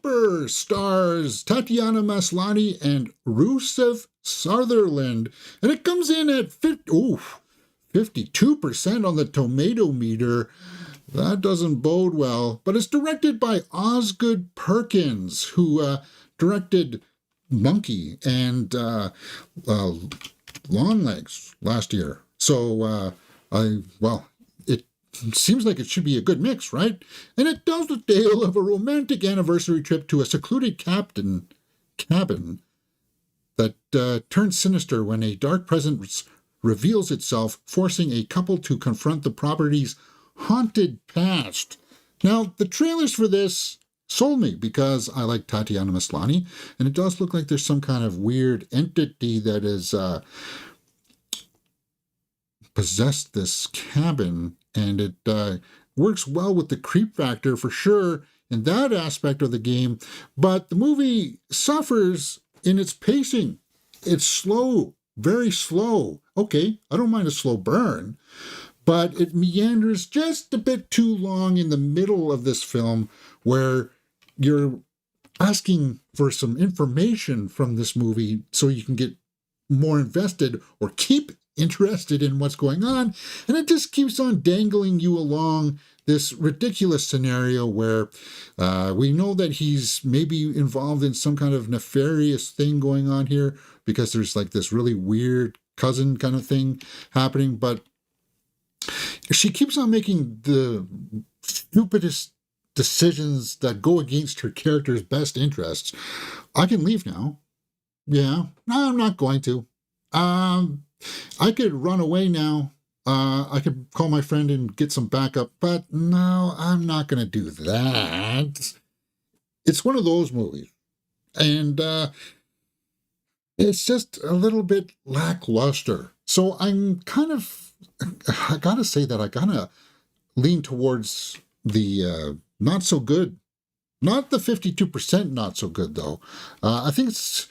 Keeper stars Tatiana Maslany and Rusev Sutherland, and it comes in at 52% on the tomato meter. That doesn't bode well, but it's directed by Osgood Perkins, who directed Monkey and Longlegs last year. So, it seems like it should be a good mix, right? And it tells the tale of a romantic anniversary trip to a secluded cabin that turns sinister when a dark presence reveals itself, forcing a couple to confront the property's haunted past. Now, the trailers for this sold me because I like Tatiana Maslany, and it does look like there's some kind of weird entity that has possessed this cabin, and it works well with the creep factor for sure in that aspect of the game, but the movie suffers in its pacing. It's slow, very slow. Okay, I don't mind a slow burn, but it meanders just a bit too long in the middle of this film where you're asking for some information from this movie so you can get more invested or keep interested in what's going on, and it just keeps on dangling you along this ridiculous scenario where we know that he's maybe involved in some kind of nefarious thing going on here because there's like this really weird cousin kind of thing happening, but she keeps on making the stupidest decisions that go against her character's best interests. I can leave now. Yeah, no, I'm not going to. I could run away now. I could call my friend and get some backup, but no, I'm not going to do that. It's one of those movies. And it's just a little bit lackluster. So I'm kind of, I got to say that I kind of lean towards the not so good. Not the 52% not so good, though. I think it's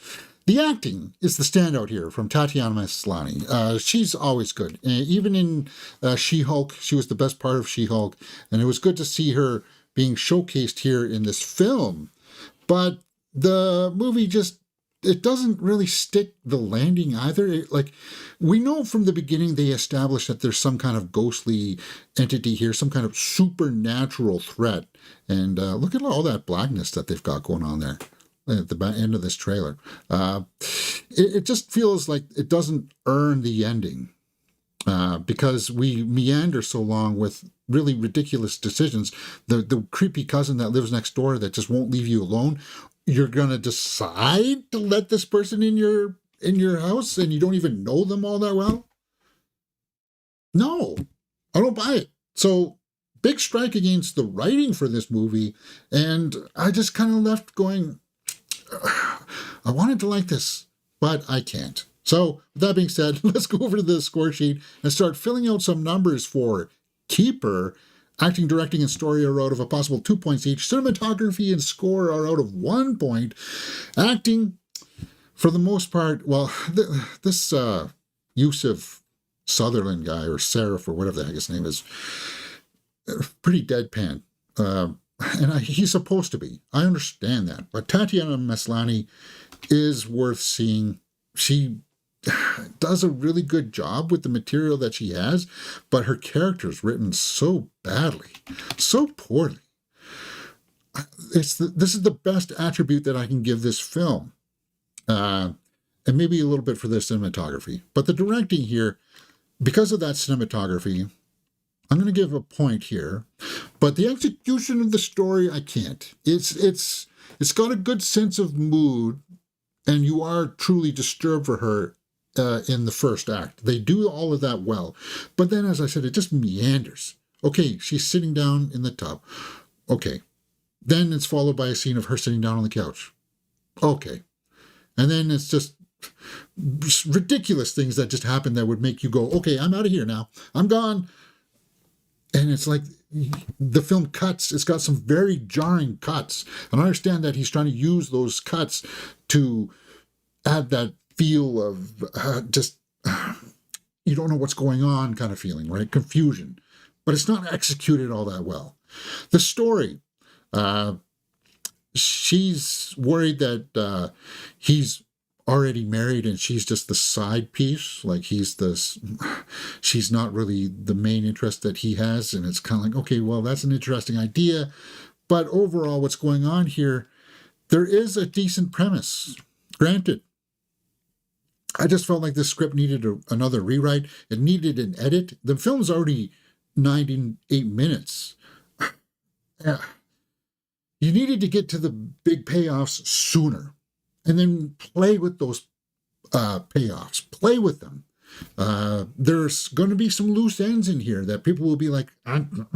the acting is the standout here from Tatiana Maslany. She's always good. Even in She-Hulk, she was the best part of She-Hulk, and it was good to see her being showcased here in this film. But the movie just, it doesn't really stick the landing either. We know from the beginning they established that there's some kind of ghostly entity here, some kind of supernatural threat. And look at all that blackness that they've got going on there at the end of this trailer. It just feels like it doesn't earn the ending because we meander so long with really ridiculous decisions. The creepy cousin that lives next door that just won't leave you alone. You're going to decide to let this person in your house and you don't even know them all that well? No, I don't buy it. So big strike against the writing for this movie. And I just kind of left going, I wanted to like this, but I can't. So with that being said, let's go over to the score sheet and start filling out some numbers for Keeper. Acting, directing, and story are out of a possible 2 points each. Cinematography and score are out of 1 point. Acting, for the most part, well, this Yusuf Sutherland guy, or Seraph, or whatever the heck his name is, pretty deadpan. He's supposed to be. I understand that. But Tatiana Maslany is worth seeing. She does a really good job with the material that she has, but her character's written so badly, so poorly. This is the best attribute that I can give this film. And maybe a little bit for the cinematography. But the directing here, because of that cinematography, I'm going to give a point here, but the execution of the story, I can't. It's got a good sense of mood, and you are truly disturbed for her in the first act. They do all of that well, but then, as I said, it just meanders. Okay, she's sitting down in the tub. Okay, then it's followed by a scene of her sitting down on the couch. Okay, and then it's just ridiculous things that just happen that would make you go, okay, I'm out of here now. I'm gone. And it's like the film cuts. It's got some very jarring cuts. And I understand that he's trying to use those cuts to add that feel of just, you don't know what's going on kind of feeling, right? Confusion. But it's not executed all that well. The story, she's worried that he's already married and she's just the side piece, like she's not really the main interest that he has. And it's kind of like, okay, well, that's an interesting idea, but overall what's going on here, there is a decent premise, granted. I just felt like this script needed another rewrite. It needed an edit. The film's already 98 minutes. Yeah. You needed to get to the big payoffs sooner and then play with those payoffs. Play with them. There's going to be some loose ends in here that people will be like, and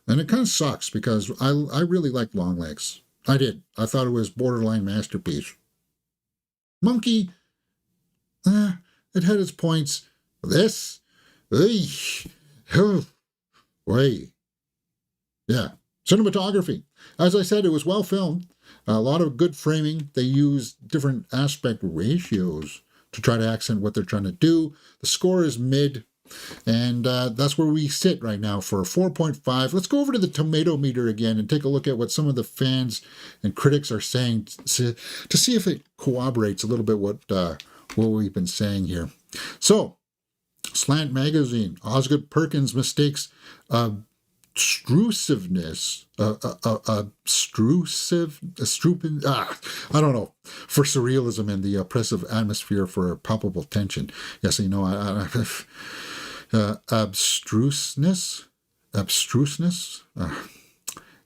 it kind of sucks because I really liked Longlegs. I did. I thought it was borderline masterpiece. Monkey, it had its points. This, way. Yeah. Cinematography. As I said, it was well filmed. A lot of good framing. They used different aspect ratios to try to accent what they're trying to do. The score is mid. And that's where we sit right now for 4.5. Let's go over to the tomato meter again and take a look at what some of the fans and critics are saying to see if it corroborates a little bit what we've been saying here. So, Slant Magazine, Osgood Perkins mistakes obtrusiveness, I don't know, for surrealism and the oppressive atmosphere for palpable tension. Yes, you know, abstruseness.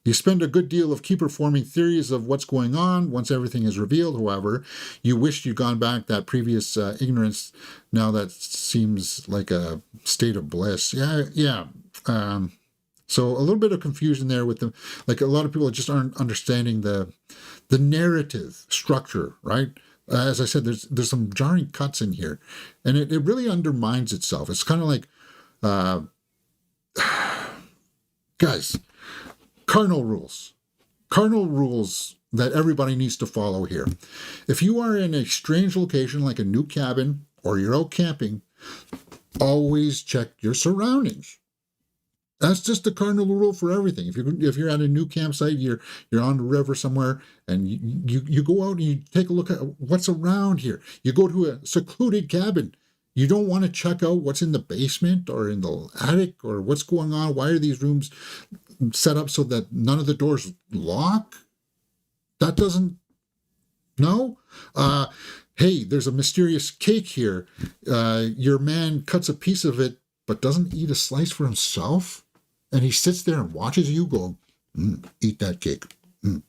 You spend a good deal of keeper forming theories of what's going on. Once everything is revealed, however, you wish you'd gone back that previous ignorance. Now that seems like a state of bliss. Yeah. So a little bit of confusion there with them. Like a lot of people just aren't understanding the narrative structure, right? As I said, there's some jarring cuts in here, and it really undermines itself. It's kind of like, guys, cardinal rules that everybody needs to follow here. If you are in a strange location like a new cabin or you're out camping, always check your surroundings. That's just the cardinal rule for everything. If you're at a new campsite, you're on the river somewhere, and you go out and you take a look at what's around here. You go to a secluded cabin. You don't want to check out what's in the basement or in the attic or what's going on. Why are these rooms set up so that none of the doors lock? That doesn't. No. Hey, there's a mysterious cake here. Your man cuts a piece of it, but doesn't eat a slice for himself. And he sits there and watches you go, eat that cake. And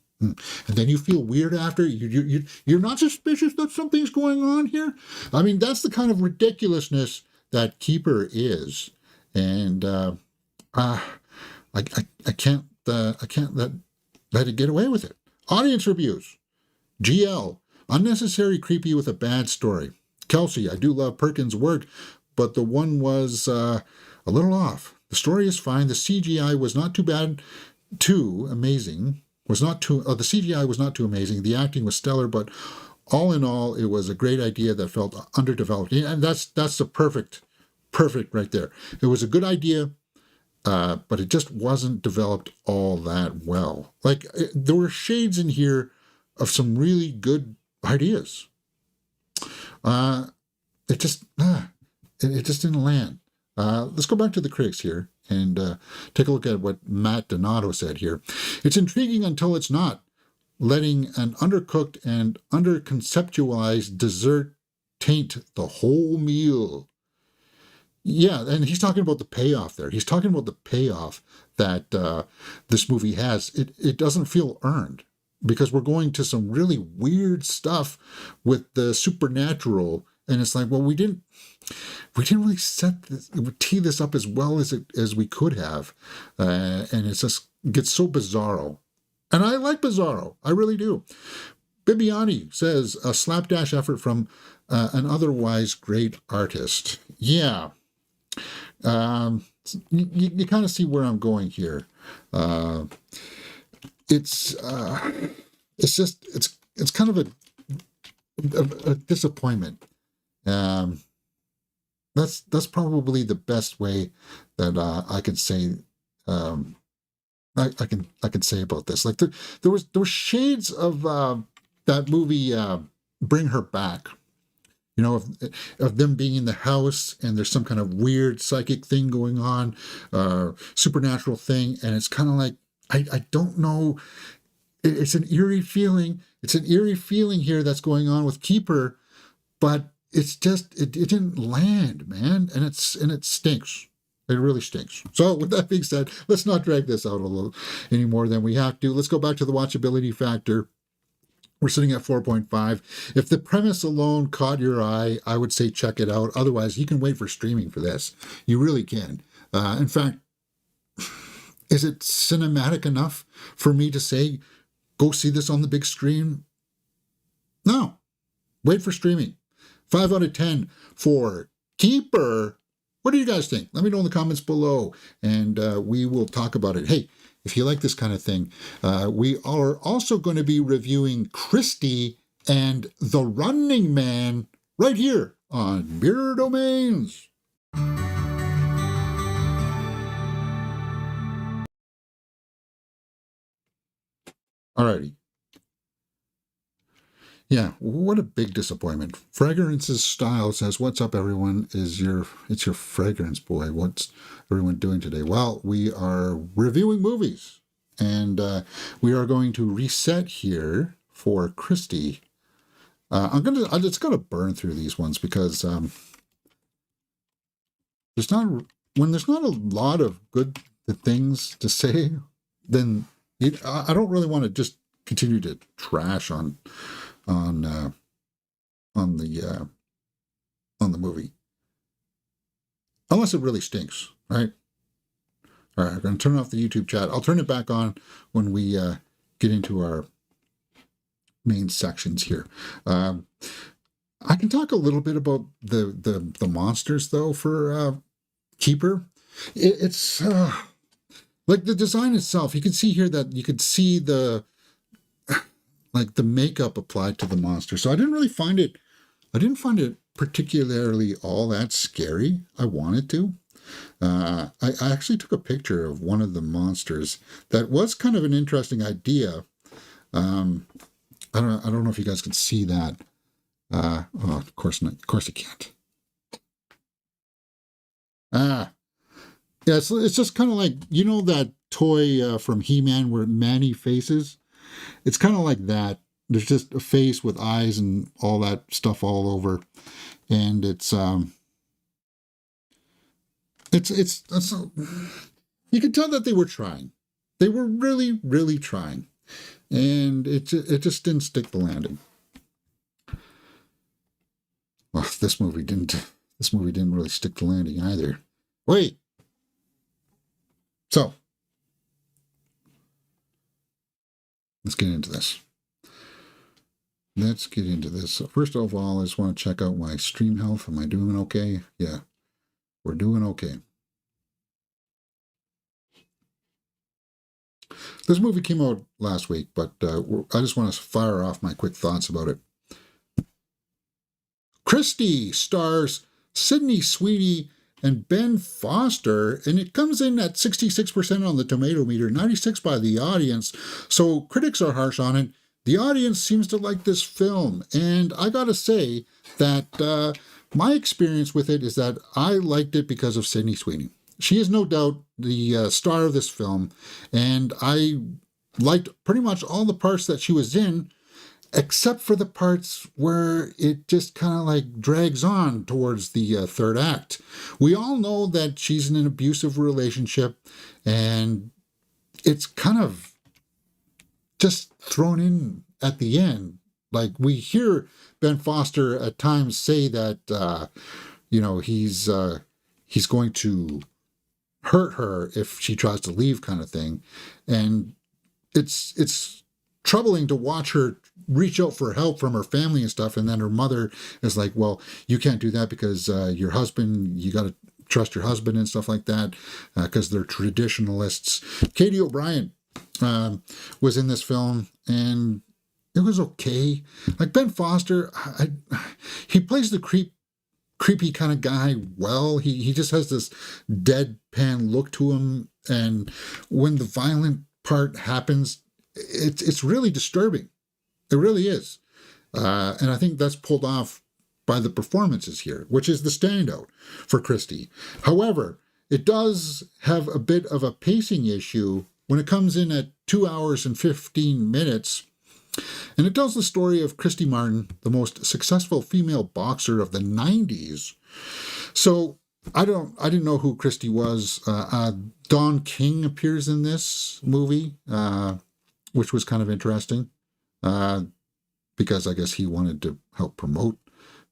then you feel weird after. You're not suspicious that something's going on here? I mean, that's the kind of ridiculousness that Keeper is. And I can't let it get away with it. Audience reviews. GL, unnecessary creepy with a bad story. Kelsey, I do love Perkins' work, but the one was a little off. The story is fine. The CGI was not too bad, too amazing. The CGI was not too amazing. The acting was stellar, but all in all, it was a great idea that felt underdeveloped. And that's the perfect right there. It was a good idea, but it just wasn't developed all that well. Like, there were shades in here of some really good ideas. It just didn't land. Let's go back to the critics here and take a look at what Matt Donato said here. It's intriguing until it's not, letting an undercooked and underconceptualized dessert taint the whole meal. Yeah, and he's talking about the payoff there. He's talking about the payoff that this movie has. It doesn't feel earned because we're going to some really weird stuff with the supernatural. And it's like, well, we didn't really tee this up as well as we could have, and it just gets so bizarro. And I like bizarro, I really do. Bibiani says a slapdash effort from an otherwise great artist. Yeah, you kind of see where I'm going here. It's kind of a disappointment. That's probably the best way that I could say I can say about this. Like there were shades of that movie Bring Her Back. You know, of them being in the house and there's some kind of weird psychic thing going on, supernatural thing, and it's kind of like I don't know. It's an eerie feeling. It's an eerie feeling here that's going on with Keeper, but it's just it didn't land, man, and it stinks. It really stinks. So with that being said, let's not drag this out a little any more than we have to. Let's go back to the watchability factor. We're sitting at 4.5. If the premise alone caught your eye, I would say check it out. Otherwise, you can wait for streaming for this. You really can. In fact, is it cinematic enough for me to say, go see this on the big screen? No. Wait for streaming. 5 out of 10 for Keeper. What do you guys think? Let me know in the comments below, and we will talk about it. Hey, if you like this kind of thing, we are also going to be reviewing Christy and The Running Man right here on Mirror Domains. Alrighty. Yeah, what a big disappointment. Fragrance's Style says, "What's up, everyone? It's your fragrance boy. What's everyone doing today?" Well, we are reviewing movies, and we are going to reset here for Christy. I'm just gonna burn through these ones because there's not when there's not a lot of good things to say, then I don't really want to just continue to trash on the on the movie, unless it really stinks, right? All right, I'm going to turn off the YouTube chat. I'll turn it back on when we get into our main sections here. I can talk a little bit about the monsters though for Keeper. It's like the design itself. You can see here that you could see the makeup applied to the monster. So I didn't find it particularly all that scary. I wanted to. I actually took a picture of one of the monsters. That was kind of an interesting idea. I don't know if you guys can see that. Oh, of course not. Of course you can't. Yeah, it's just kind of like, you know, that toy from He-Man where Manny faces? It's kind of like that. There's just a face with eyes and all that stuff all over, and it's you can tell that they were trying. They were really, really trying, and it just didn't stick the landing. Well, this movie didn't really stick the landing either. Wait. So let's get into this. So first of all, I just want to check out my stream health. Am I doing okay? Yeah, we're doing okay. This movie came out last week, but I just want to fire off my quick thoughts about it. Christy stars Sydney Sweeney and Ben Foster, and it comes in at 66% on the tomato meter, 96% by the audience, so critics are harsh on it. The audience seems to like this film, and I gotta say that my experience with it is that I liked it because of Sydney Sweeney. She is no doubt the star of this film, and I liked pretty much all the parts that she was in, except for the parts where it just kind of like drags on towards the third act. We all know that she's in an abusive relationship, and it's kind of just thrown in at the end. Like, we hear Ben Foster at times say that, he's going to hurt her if she tries to leave, kind of thing. And it's troubling to watch her reach out for help from her family and stuff, and then her mother is like, well, you can't do that because your husband, you got to trust your husband and stuff like that, because they're traditionalists. Katie O'Brien was in this film, and it was okay. Like, Ben Foster, he plays the creepy kind of guy well. He just has this deadpan look to him, And when the violent part happens, it's really disturbing. It really is. And I think that's pulled off by the performances here, which is the standout for Christy. However, it does have a bit of a pacing issue when it comes in at 2 hours and 15 minutes. And it tells the story of Christy Martin, the most successful female boxer of the 90s. So I didn't know who Christy was. Don King appears in this movie, which was kind of interesting, because I guess he wanted to help promote.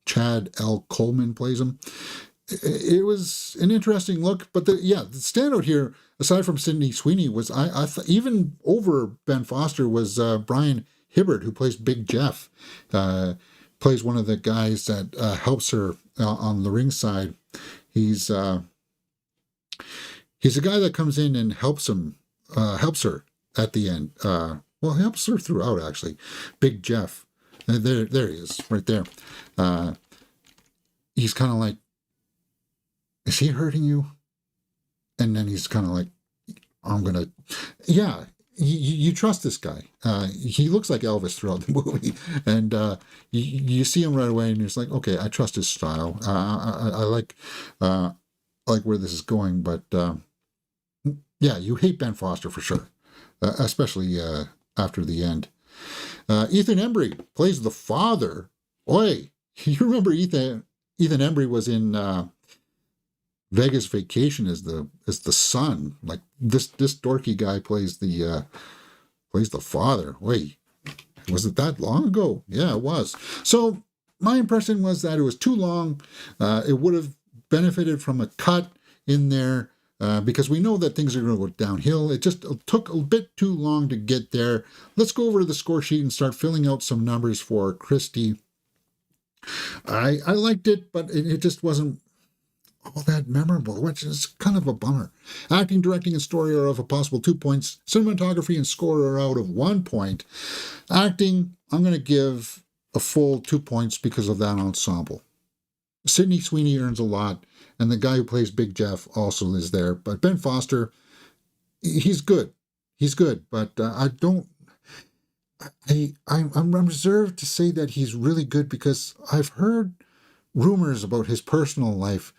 Chad L. Coleman plays him. It was an interesting look, but the standout here, aside from Sydney Sweeney, was I thought even over Ben Foster was Brian Hibbert, who plays Big Jeff, plays one of the guys that helps her on the ringside. He's a guy that comes in and helps her at the end. Well, helps her throughout, actually. Big Jeff. There he is, right there. He's kind of like, is he hurting you? And then he's kind of like, I'm going to, yeah, you trust this guy. He looks like Elvis throughout the movie. And you see him right away and it's like, okay, I trust his style. I like where this is going. But yeah, you hate Ben Foster for sure, especially after the end. Ethan Embry plays the father. Oi, you remember Ethan Embry was in Vegas Vacation as the son. Like this dorky guy plays the father. Wait, was it that long ago? Yeah, it was. So my impression was that it was too long. It would have benefited from a cut in there, because we know that things are going to go downhill. It just took a bit too long to get there. Let's go over to the score sheet and start filling out some numbers for Christy. I liked it, but it just wasn't all that memorable, which is kind of a bummer. Acting, directing, and story are of a possible 2 points. Cinematography and score are out of 1 point. Acting, I'm going to give a full 2 points because of that ensemble. Sydney Sweeney earns a lot, and the guy who plays Big Jeff also is there. But Ben Foster, he's good. He's good, but I'm reserved to say that he's really good because I've heard rumors about his personal life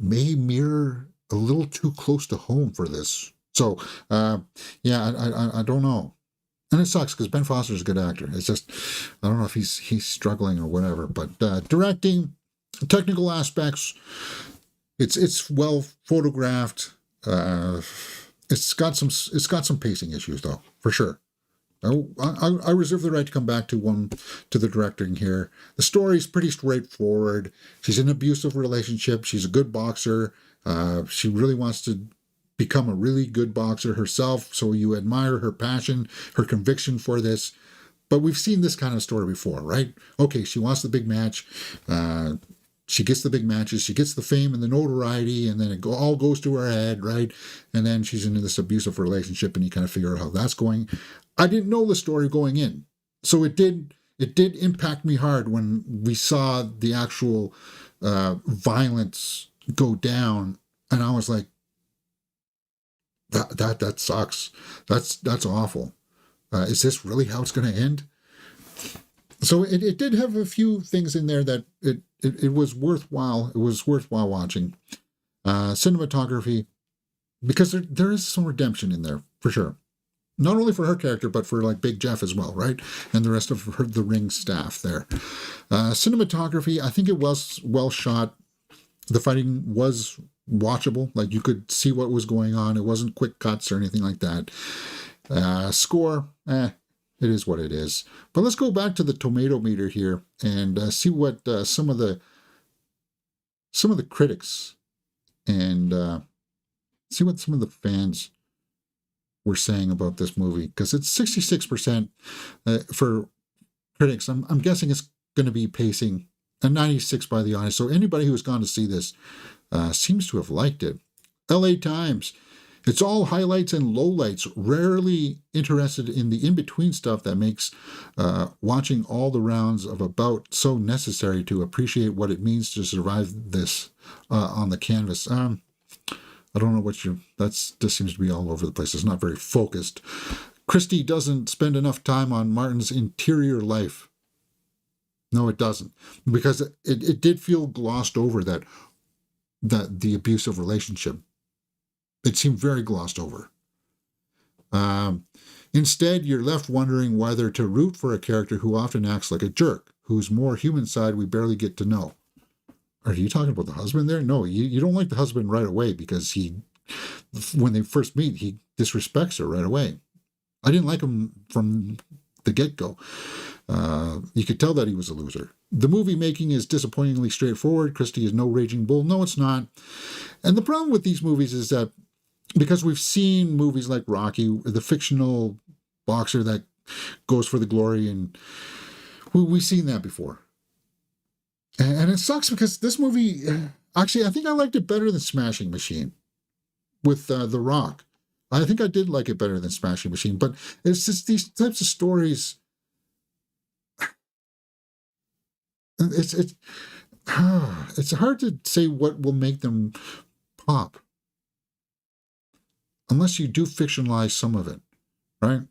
may mirror a little too close to home for this. So, yeah, I don't know. And it sucks because Ben Foster's a good actor. It's just, I don't know if he's struggling or whatever. But directing, technical aspects, it's well photographed. It's got some pacing issues though, for sure. I reserve the right to come back to the directing here. The story's pretty straightforward. She's in an abusive relationship. She's a good boxer. She really wants to become a really good boxer herself. So you admire her passion, her conviction for this. But we've seen this kind of story before, right? Okay, she wants the big match. She gets the big matches. She gets the fame and the notoriety, and then it all goes to her head, right? And then she's into this abusive relationship, and you kind of figure out how that's going. I didn't know the story going in, so it did impact me hard when we saw the actual violence go down, and I was like, that sucks. That's awful. Is this really how it's going to end? So it did have a few things in there that it was worthwhile. It was worthwhile watching. Cinematography, because there is some redemption in there for sure. Not only for her character, but for like Big Jeff as well, right? And the rest of the ring staff there. Cinematography, I think it was well shot. The fighting was watchable. Like you could see what was going on. It wasn't quick cuts or anything like that. Score, it is what it is. But let's go back to the tomato meter here and see what some of the critics and see what some of the fans were saying about this movie, because it's 66% for critics. I'm guessing it's going to be pacing, a 96 by the audience. So anybody who has gone to see this seems to have liked it. LA Times, it's all highlights and lowlights, rarely interested in the in-between stuff that makes watching all the rounds of a bout so necessary to appreciate what it means to survive this on the canvas. I don't know what that's just seems to be all over the place. It's not very focused. Christy doesn't spend enough time on Martin's interior life. No, it doesn't. Because it did feel glossed over that the abusive relationship. It seemed very glossed over. Instead, you're left wondering whether to root for a character who often acts like a jerk, whose more human side we barely get to know. Are you talking about the husband there? No, you don't like the husband right away because when they first meet, he disrespects her right away. I didn't like him from the get-go. You could tell that he was a loser. The movie making is disappointingly straightforward. Christy is no raging bull. No, it's not. And the problem with these movies is that because we've seen movies like Rocky, the fictional boxer that goes for the glory, and we've seen that before. And it sucks because this movie, actually, I think I liked it better than Smashing Machine with The Rock. I think I did like it better than Smashing Machine, but it's just these types of stories. It's it's hard to say what will make them pop unless you do fictionalize some of it, right?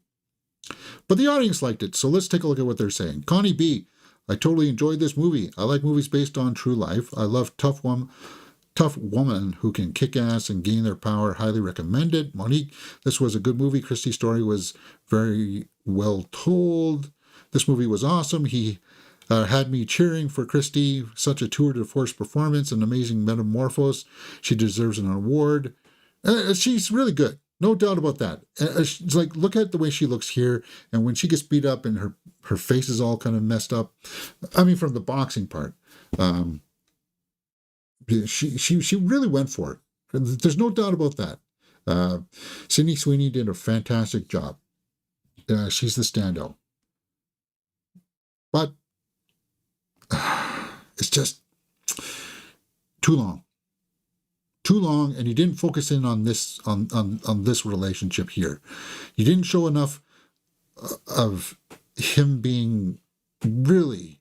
But the audience liked it, so let's take a look at what they're saying. Connie B, I totally enjoyed this movie. I like movies based on true life. I love tough woman who can kick ass and gain their power. Highly recommended. Monique, this was a good movie. Christy's story was very well told. This movie was awesome. He had me cheering for Christy. Such a tour de force performance, an amazing metamorphosis. She deserves an award. She's really good. No doubt about that. It's like, look at the way she looks here. And when she gets beat up and her face is all kind of messed up. I mean, from the boxing part. She really went for it. There's no doubt about that. Sydney Sweeney did a fantastic job. She's the standout. But it's just too long. Too long, and you didn't focus in on this on this relationship here. You didn't show enough of him being really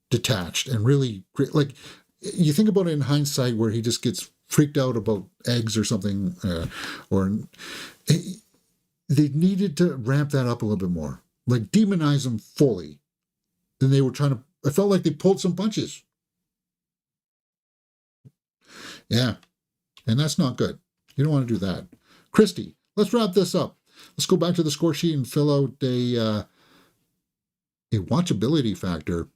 detached and really great. Like, you think about it in hindsight, where he just gets freaked out about eggs or something, or they needed to ramp that up a little bit more, like demonize him fully. Then they were trying to. I felt like they pulled some punches. Yeah. And that's not good. You don't want to do that. Christy, let's wrap this up. Let's go back to the score sheet and fill out a watchability factor.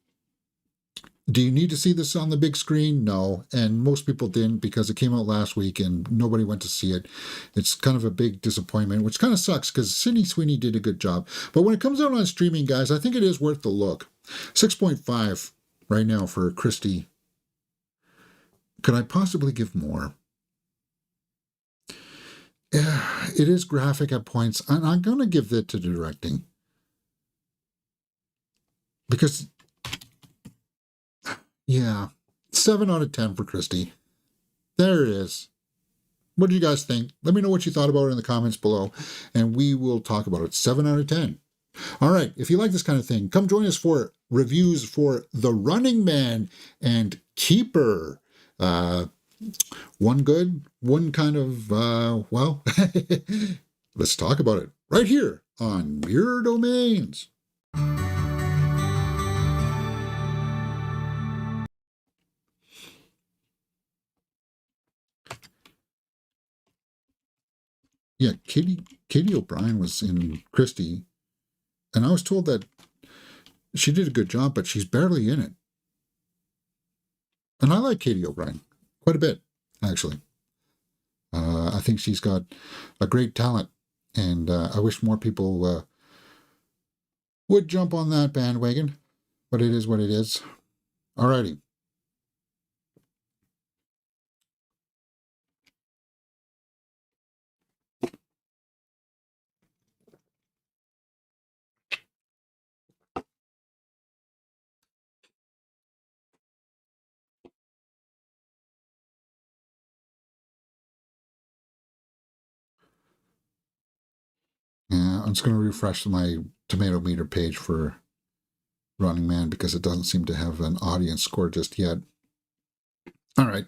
Do you need to see this on the big screen? No. And most people didn't because it came out last week and nobody went to see it. It's kind of a big disappointment, which kind of sucks because Sydney Sweeney did a good job. But when it comes out on streaming, guys, I think it is worth the look. 6.5 right now for Christy. Could I possibly give more? Yeah, it is graphic at points, and I'm going to give that to the directing. Because, yeah, 7 out of 10 for Christy. There it is. What do you guys think? Let me know what you thought about it in the comments below, and we will talk about it. 7 out of 10. All right, if you like this kind of thing, come join us for reviews for The Running Man and Keeper. One good, one kind of, well, let's talk about it right here on Mirror Domains. Yeah, Katie O'Brien was in Christy, and I was told that she did a good job, but she's barely in it. And I like Katie O'Brien quite a bit, actually. I think she's got a great talent, and I wish more people would jump on that bandwagon, but it is what it is. Alrighty. Yeah, I'm just going to refresh my tomato meter page for Running Man because it doesn't seem to have an audience score just yet. All right.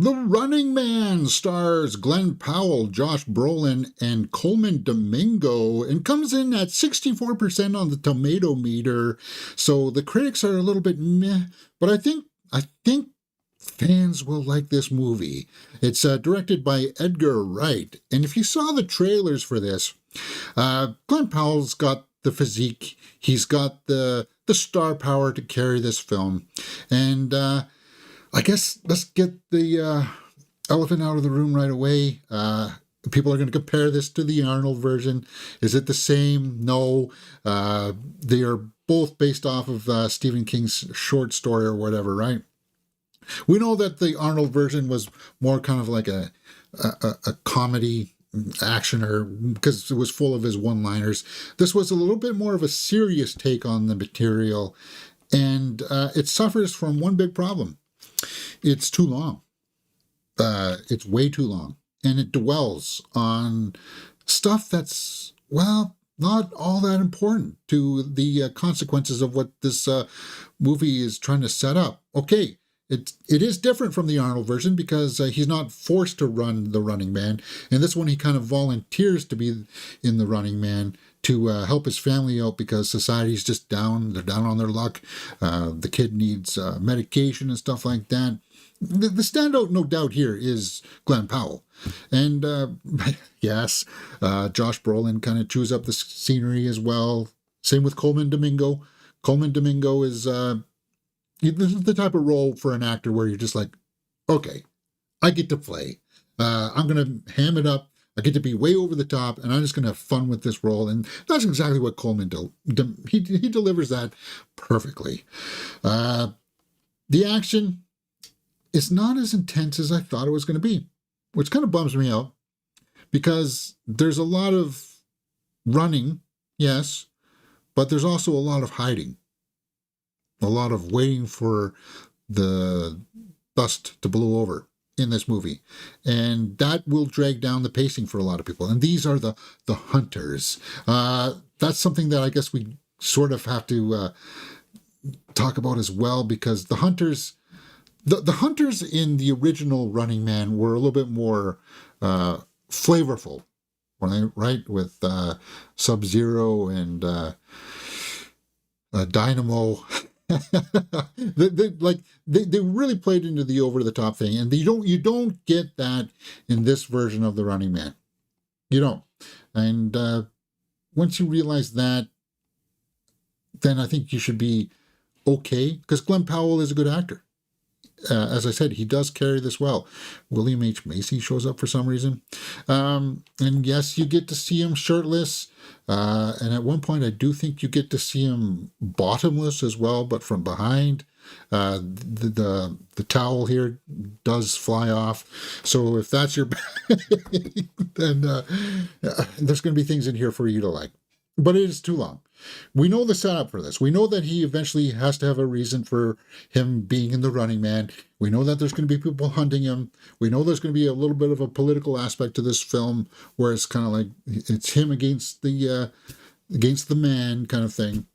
The Running Man stars Glenn Powell, Josh Brolin, and Coleman Domingo, and comes in at 64% on the tomato meter. So the critics are a little bit meh, but I think fans will like this movie. It's directed by Edgar Wright, and if you saw the trailers for this, Glenn Powell's got the physique, he's got the star power to carry this film, and I guess let's get the elephant out of the room right away. People are going to compare this to the Arnold version. Is it the same? No. They are both based off of Stephen King's short story or whatever, right? We know that the Arnold version was more kind of like a comedy actioner because it was full of his one-liners. This was a little bit more of a serious take on the material, and it suffers from one big problem. It's too long. It's way too long. And it dwells on stuff that's, well, not all that important to the consequences of what this movie is trying to set up. Okay, it is different from the Arnold version because he's not forced to run the Running Man. And this one, he kind of volunteers to be in the Running Man to help his family out because society's just down. They're down on their luck. The kid needs medication and stuff like that. The standout, no doubt, here is Glenn Powell. And yes, Josh Brolin kind of chews up the scenery as well. Same with Coleman Domingo. Coleman Domingo is this is the type of role for an actor where you're just like, okay, I get to play. I'm going to ham it up. I get to be way over the top, and I'm just going to have fun with this role. And that's exactly what Coleman he delivers that perfectly. The action is not as intense as I thought it was going to be, which kind of bums me out because there's a lot of running, yes, but there's also a lot of hiding, a lot of waiting for the dust to blow over in this movie, and that will drag down the pacing for a lot of people. And these are the hunters. That's something that I guess we sort of have to talk about as well, because the hunters, the hunters in the original Running Man were a little bit more flavorful, right? With Sub-Zero and Dynamo. they really played into the over the top thing, and you don't get that in this version of the Running Man. You don't. And once you realize that, then I think you should be okay, because Glenn Powell is a good actor. As I said, he does carry this well. William H. Macy shows up for some reason. And yes, you get to see him shirtless. And at one point, I do think you get to see him bottomless as well, but from behind. The towel here does fly off. So if that's your then there's going to be things in here for you to like. But it is too long. We know the setup for this. We know that he eventually has to have a reason for him being in the Running Man. We know that there's going to be people hunting him. We know there's going to be a little bit of a political aspect to this film where it's kind of like it's him against the man kind of thing.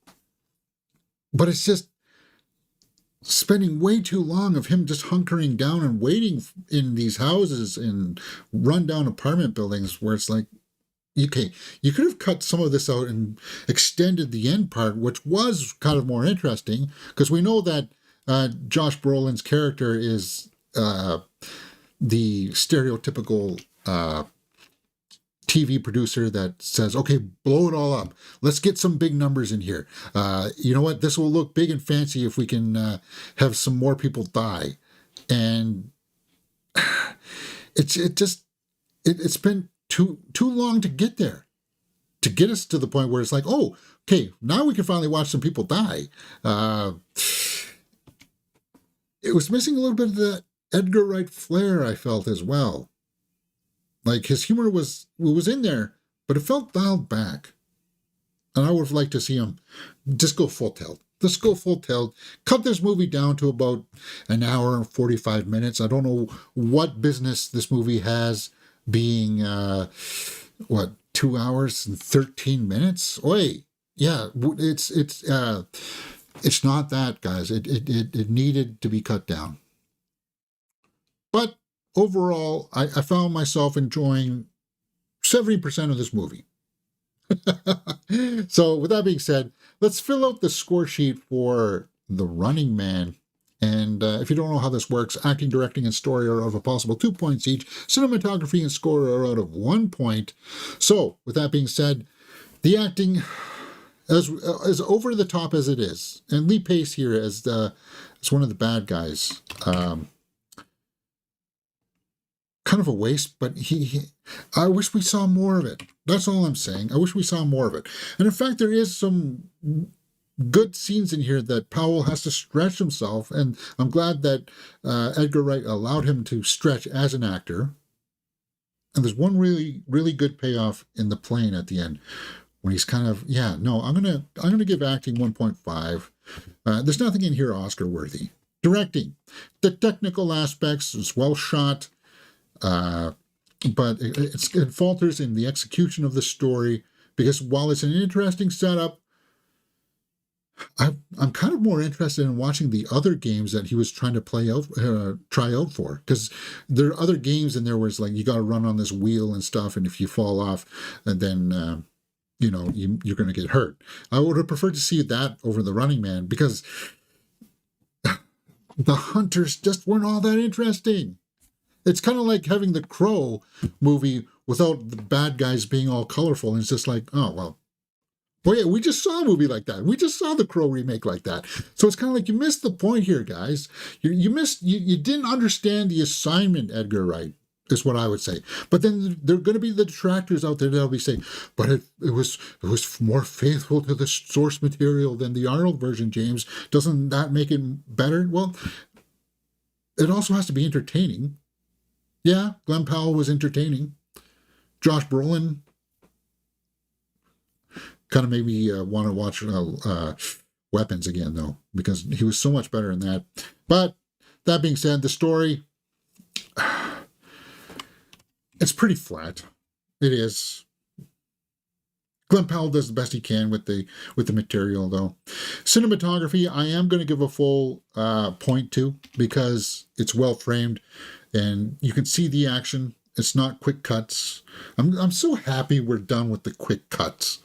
But it's just spending way too long of him just hunkering down and waiting in these houses in rundown apartment buildings where it's like, okay, you could have cut some of this out and extended the end part, which was kind of more interesting, because we know that Josh Brolin's character is the stereotypical TV producer that says, okay, blow it all up. Let's get some big numbers in here. You know what? This will look big and fancy if we can have some more people die. And it's been too long to get there, to get us to the point where it's like, oh, okay, now we can finally watch some people die. It was missing a little bit of the Edgar Wright flair, I felt, as well. Like, his humor was in there, but it felt dialed back. And I would have liked to see him just go full tilt. Just go full tilt. Cut this movie down to about an hour and 45 minutes. I don't know what business this movie has being 2 hours and 13 minutes. Oi, yeah, it's not that, guys. It needed to be cut down. But overall, I found myself enjoying 70% of this movie. So, with that being said, let's fill out the score sheet for The Running Man. And if you don't know how this works, acting, directing, and story are out of a possible 2 points each. Cinematography and score are out of 1 point. So, with that being said, the acting, as over the top as it is, and Lee Pace here as one of the bad guys. Kind of a waste, but I wish we saw more of it. That's all I'm saying. I wish we saw more of it. And in fact, there is some good scenes in here that Powell has to stretch himself, and I'm glad that Edgar Wright allowed him to stretch as an actor. And there's one really, really good payoff in the plane at the end when he's kind of, I'm gonna give acting 1.5. There's nothing in here Oscar worthy. Directing, the technical aspects is well shot. But it falters in the execution of the story, because while it's an interesting setup, I'm kind of more interested in watching the other games that he was trying to try out for, because there are other games in there where it's like you got to run on this wheel and stuff, and if you fall off, and then you're going to get hurt. I would have preferred to see that over The Running Man, because the hunters just weren't all that interesting. It's kind of like having the Crow movie without the bad guys being all colorful. And it's just like, oh, yeah, we just saw a movie like that. We just saw the Crow remake like that. So it's kind of like you missed the point here, guys. You didn't understand the assignment, Edgar Wright, is what I would say. But then there are going to be the detractors out there that'll be saying, but it was more faithful to the source material than the Arnold version, James. Doesn't that make it better? Well, it also has to be entertaining. Yeah, Glenn Powell was entertaining. Josh Brolin kind of made me want to watch Weapons again, though, because he was so much better in that. But that being said, the story, it's pretty flat. It is. Glenn Powell does the best he can with the material, though. Cinematography, I am going to give a full point to, because it's well framed. And you can see the action. It's not quick cuts. I'm so happy we're done with the quick cuts.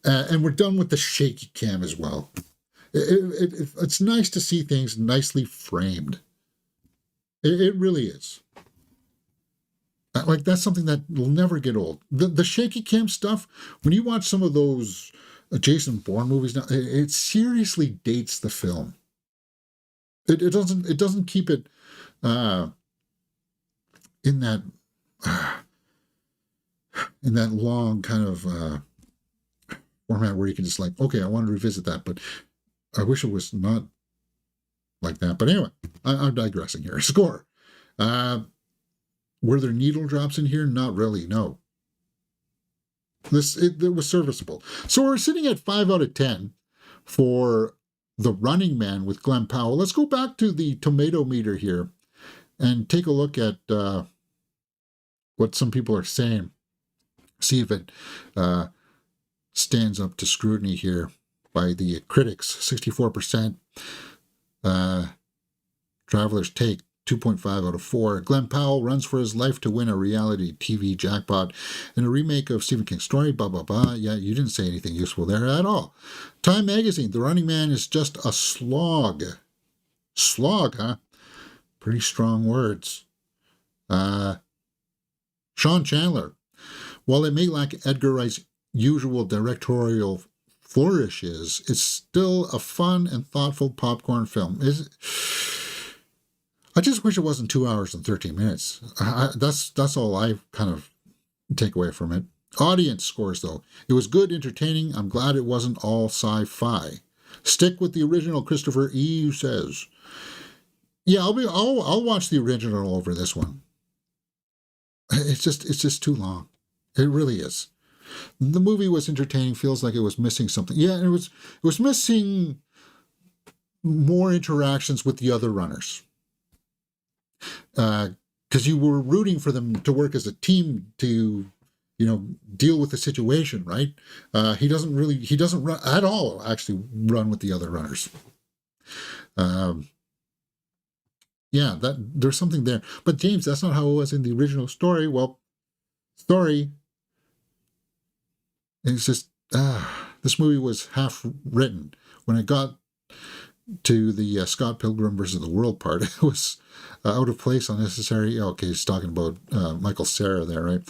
And we're done with the shaky cam as well. It's nice to see things nicely framed. It really is. Like, that's something that will never get old. The shaky cam stuff, when you watch some of those Jason Bourne movies now, it seriously dates the film. It doesn't keep it in that long kind of format where you can just like, okay, I want to revisit that, but I wish it was not like that. But anyway, I'm digressing here. Score. Were there needle drops in here? Not really, no. It was serviceable. So we're sitting at 5 out of 10 for The Running Man with Glenn Powell. Let's go back to the tomato meter here and take a look at what some people are saying. See if it stands up to scrutiny here by the critics. 64%. Travelers Take, 2.5 out of 4. Glenn Powell runs for his life to win a reality TV jackpot in a remake of Stephen King's story, blah, blah, blah. Yeah, you didn't say anything useful there at all. Time Magazine, The Running Man is just a slog. Slog, huh? Pretty strong words. Sean Chandler, while it may lack Edgar Wright's usual directorial flourishes, it's still a fun and thoughtful popcorn film. I just wish it wasn't 2 hours and 13 minutes. That's all I kind of take away from it. Audience scores, though. It was good, entertaining. I'm glad it wasn't all sci-fi. Stick with the original, Christopher E. says. Yeah, I'll watch the original over this one. It's just too long. It really is. The movie was entertaining. Feels like it was missing something. Yeah, it was missing more interactions with the other runners. Because you were rooting for them to work as a team to, deal with the situation, right? He doesn't run at all, actually run with the other runners. Yeah, that there's something there. But James, that's not how it was in the original story. Well, story. It's just this movie was half written. When it got to the Scott Pilgrim versus the World part, it was out of place, unnecessary. Okay, he's talking about Michael Cera there, right?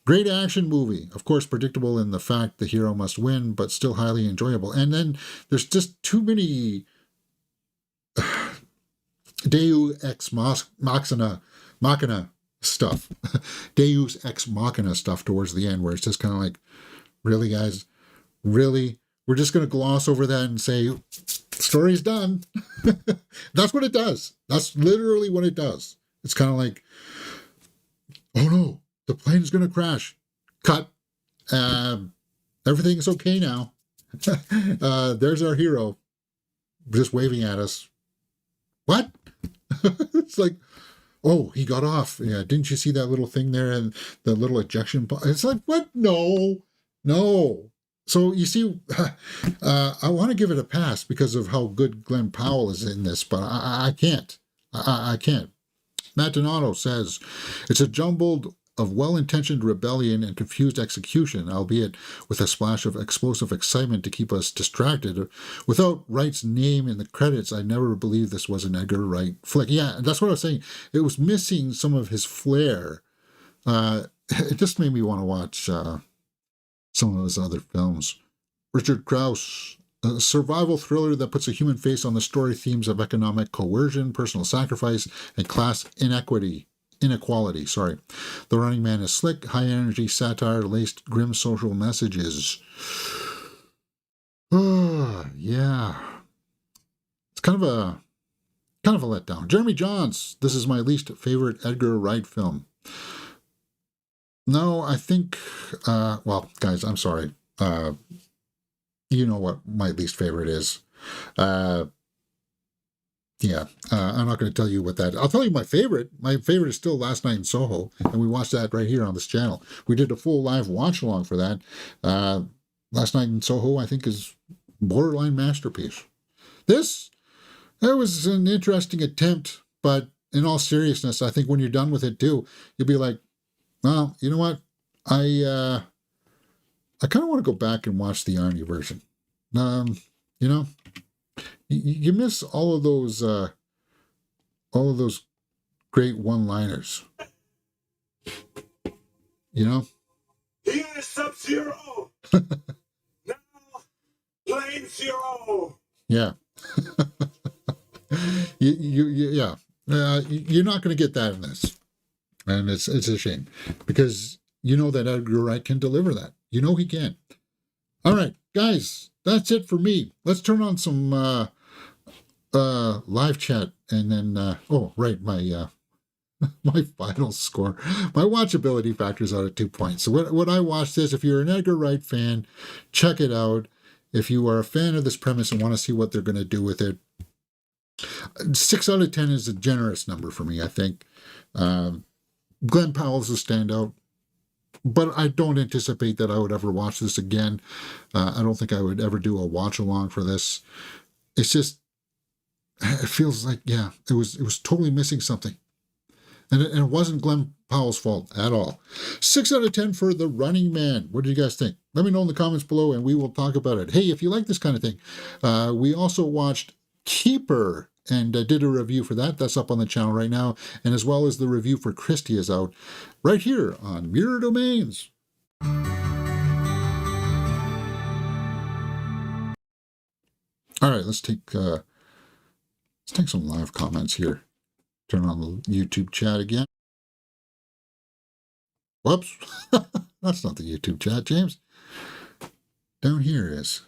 Great action movie. Of course, predictable in the fact the hero must win, but still highly enjoyable. And then there's just too many Deus ex machina stuff. Deus ex machina stuff towards the end, where it's just kind of like, really, guys? Really? We're just going to gloss over that and say, story's done. That's what it does. That's literally what it does. It's kind of like, oh no, the plane is going to crash. Cut. Everything's okay now. There's our hero just waving at us. What? It's like, oh, he got off. Yeah, didn't you see that little thing there and the little ejection? It's like, what? No. So you see, I want to give it a pass because of how good Glenn Powell is in this, but I can't. I can't. Matt Donato says, it's a jumbled of well-intentioned rebellion and confused execution, albeit with a splash of explosive excitement to keep us distracted. Without Wright's name in the credits, I never believed this was an Edgar Wright flick. Yeah, that's what I was saying. It was missing some of his flair. It just made me want to watch some of his other films. Richard Krause, a survival thriller that puts a human face on the story themes of economic coercion, personal sacrifice, and class inequality. The Running Man is slick, high-energy satire laced grim social messages. Yeah. It's kind of a letdown. Jeremy Johns, this is my least favorite Edgar Wright film. No, I think, well, guys, I'm sorry. You know what my least favorite is. I'm not going to tell you what that. I'll tell you my favorite. My favorite is still Last Night in Soho, and we watched that right here on this channel. We did a full live watch along for that. Last Night in Soho, I think, is borderline masterpiece. That was an interesting attempt, but in all seriousness, I think when you're done with it too, you'll be like, well, you know what? I kind of want to go back and watch the Arnie version. You know, you miss all of those great one-liners. You know. Here's Sub-Zero. Now, Plane Zero. Yeah. Yeah. You're not going to get that in this, and it's a shame because you know that Edgar Wright can deliver that. You know he can. All right, guys, that's it for me. Let's turn on some live chat, and then my my final score. My watchability factor is out at 2 points. So when I watch this, if you're an Edgar Wright fan, check it out. If you are a fan of this premise and want to see what they're going to do with it, 6 out of 10 is a generous number for me, I think. Glenn Powell's a standout, but I don't anticipate that I would ever watch this again. I don't think I would ever do a watch along for this. It's just, it feels like, yeah, it was totally missing something. And it wasn't Glenn Powell's fault at all. 6 out of 10 for The Running Man. What do you guys think? Let me know in the comments below and we will talk about it. Hey, if you like this kind of thing, we also watched Keeper and did a review for that. That's up on the channel right now. And as well as the review for Christy is out right here on Mirror Domains. All right, let's take some live comments here. Turn on the YouTube chat again. Whoops. That's not the YouTube chat, James. Down here is.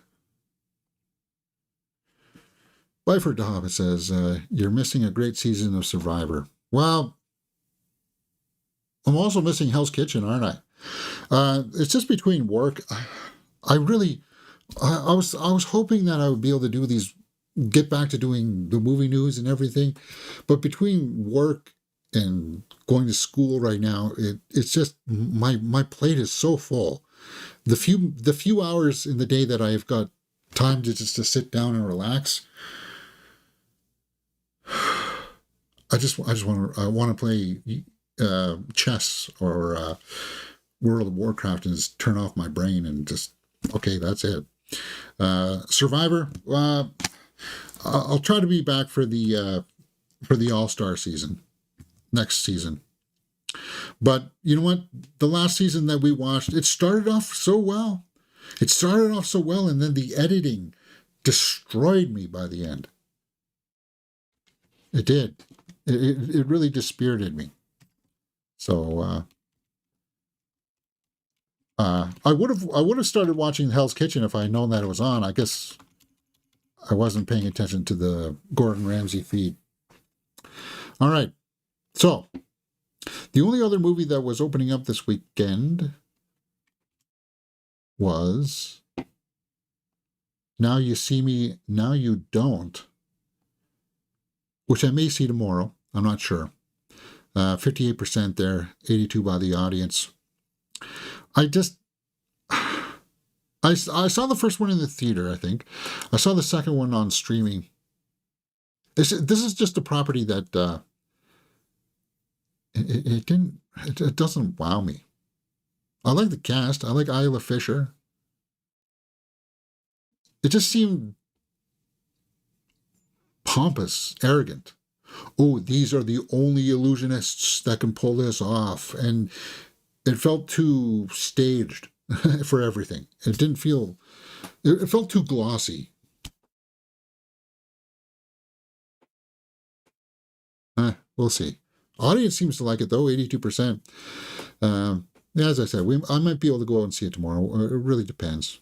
Byford Dobb says, you're missing a great season of Survivor. Well, I'm also missing Hell's Kitchen, aren't I? It's just between work. I was hoping that I would be able to do these, get back to doing the movie news and everything, but between work and going to school right now, it's just my plate is so full. The few hours in the day that I've got time to just to sit down and relax, I want to play chess or World of Warcraft and just turn off my brain and just, okay, that's it. Survivor. I'll try to be back for the All-Star season next season. But you know what? The last season that we watched, it started off so well. And then the editing destroyed me by the end. It did. It really dispirited me. So I would have started watching Hell's Kitchen if I had known that it was on. I guess I wasn't paying attention to the Gordon Ramsay feed. All right. So the only other movie that was opening up this weekend was Now You See Me, Now You Don't, which I may see tomorrow. I'm not sure. 58% there, 82% by the audience. I saw the first one in the theater, I think. I saw the second one on streaming. This is just a property that it doesn't wow me. I like the cast. I like Isla Fisher. It just seemed pompous, arrogant. Oh, these are the only illusionists that can pull this off. And it felt too staged for everything. It didn't feel, it felt too glossy. We'll see. Audience seems to like it though, 82%. As I said, I might be able to go out and see it tomorrow. It really depends.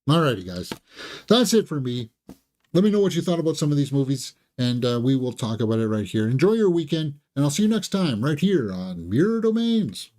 Alrighty, guys. That's it for me. Let me know what you thought about some of these movies, and we will talk about it right here. Enjoy your weekend, and I'll see you next time right here on Mirror Domains.